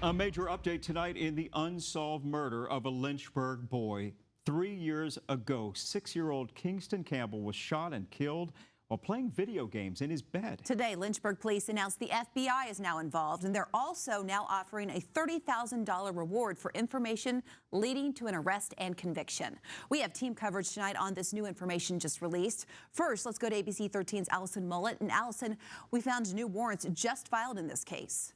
A major update tonight in the unsolved murder of a Lynchburg boy. 3 years ago, 6-year-old Kingston Campbell was shot and killed while playing video games in his bed. Today, Lynchburg police announced the FBI is now involved, and they're also now offering a $30,000 reward for information leading to an arrest and conviction. We have team coverage tonight on this new information just released. First, let's go to ABC 13's Allison Mullet. And Allison, we found new warrants just filed in this case.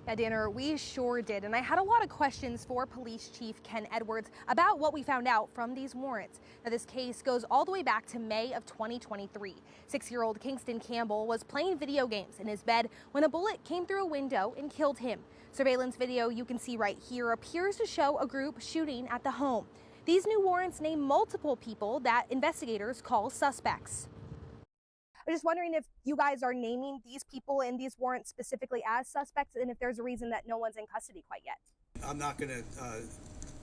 Yeah, Danner, we sure did. And I had a lot of questions for Police Chief Ken Edwards about what we found out from these warrants. Now, this case goes all the way back to May of 2023. 6-year-old Kingston Campbell was playing video games in his bed when a bullet came through a window and killed him. Surveillance video you can see right here appears to show a group shooting at the home. These new warrants name multiple people that investigators call suspects. I'm just wondering if you guys are naming these people in these warrants specifically as suspects, and if there's a reason that no one's in custody quite yet. I'm not going to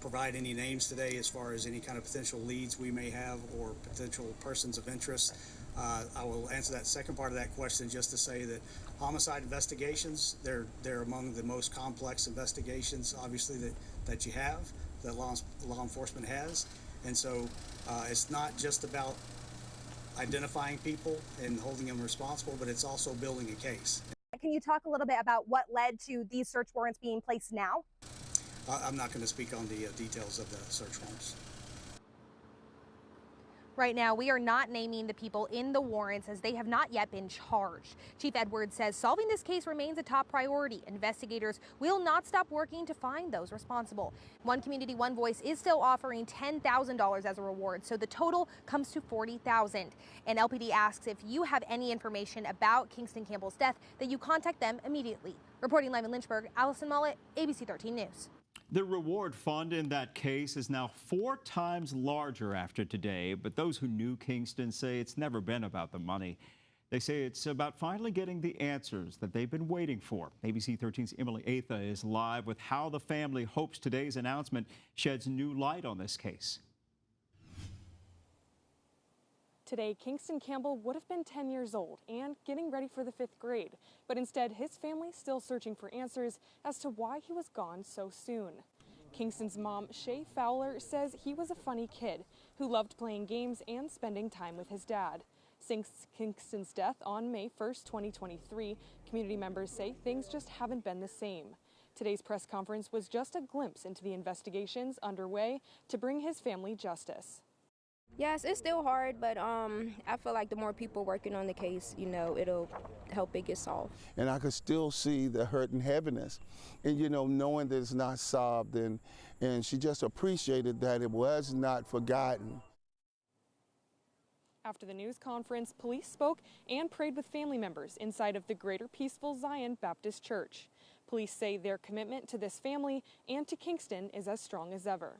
provide any names today as far as any kind of potential leads we may have or potential persons of interest. I will answer that second part of that question just to say that homicide investigations, they're among the most complex investigations, obviously, that you have, that law enforcement has. And so it's not just about identifying people and holding them responsible, but it's also building a case. Can you talk a little bit about what led to these search warrants being placed now? I'm not going to speak on the details of the search warrants. Right now, we are not naming the people in the warrants as they have not yet been charged. Chief Edwards says solving this case remains a top priority. Investigators will not stop working to find those responsible. One Community, One Voice is still offering $10,000 as a reward, so the total comes to $40,000. And LPD asks if you have any information about Kingston Campbell's death that you contact them immediately. Reporting live in Lynchburg, Allison Mullet, ABC 13 News. The reward fund in that case is now 4 times larger after today, but those who knew Kingston say it's never been about the money. They say it's about finally getting the answers that they've been waiting for. ABC 13's Emily Atha is live with how the family hopes today's announcement sheds new light on this case. Today, Kingston Campbell would have been 10 years old and getting ready for the 5th grade, but instead his family still searching for answers as to why he was gone so soon. Kingston's mom, Shay Fowler, says he was a funny kid who loved playing games and spending time with his dad. Since Kingston's death on May 1st, 2023, community members say things just haven't been the same. Today's press conference was just a glimpse into the investigations underway to bring his family justice. Yes, it's still hard, but I feel like the more people working on the case, you know, it'll help it get solved. And I could still see the hurt and heaviness, and you know, knowing that it's not solved, and she just appreciated that it was not forgotten. After the news conference, police spoke and prayed with family members inside of the Greater Peaceful Zion Baptist Church. Police say their commitment to this family and to Kingston is as strong as ever.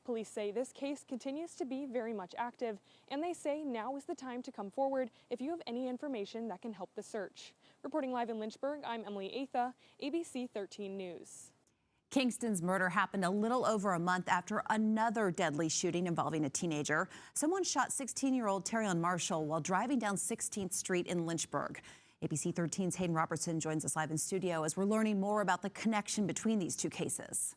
Police say this case continues to be very much active, and they say now is the time to come forward if you have any information that can help the search. Reporting live in Lynchburg, I'm Emily Atha, ABC 13 News. Kingston's murder happened a little over a month after another deadly shooting involving a teenager. Someone shot 16-year-old Terrion Marshall while driving down 16th Street in Lynchburg. ABC 13's Hayden Robertson joins us live in studio as we're learning more about the connection between these two cases.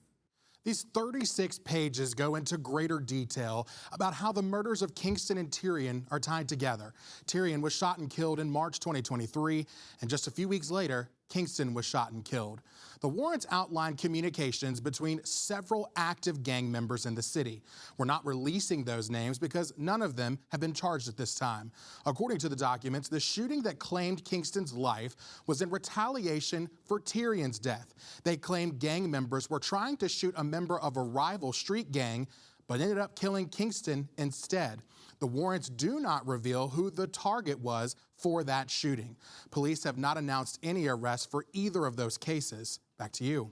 These 36 pages go into greater detail about how the murders of Kingston and Terrion are tied together. Terrion was shot and killed in March 2023, and just a few weeks later, Kingston was shot and killed. The warrants outline communications between several active gang members in the city. We're not releasing those names because none of them have been charged at this time. According to the documents, the shooting that claimed Kingston's life was in retaliation for Terrion's death. They claimed gang members were trying to shoot a member of a rival street gang, but ended up killing Kingston instead. The warrants do not reveal who the target was for that shooting. Police have not announced any arrests for either of those cases. Back to you.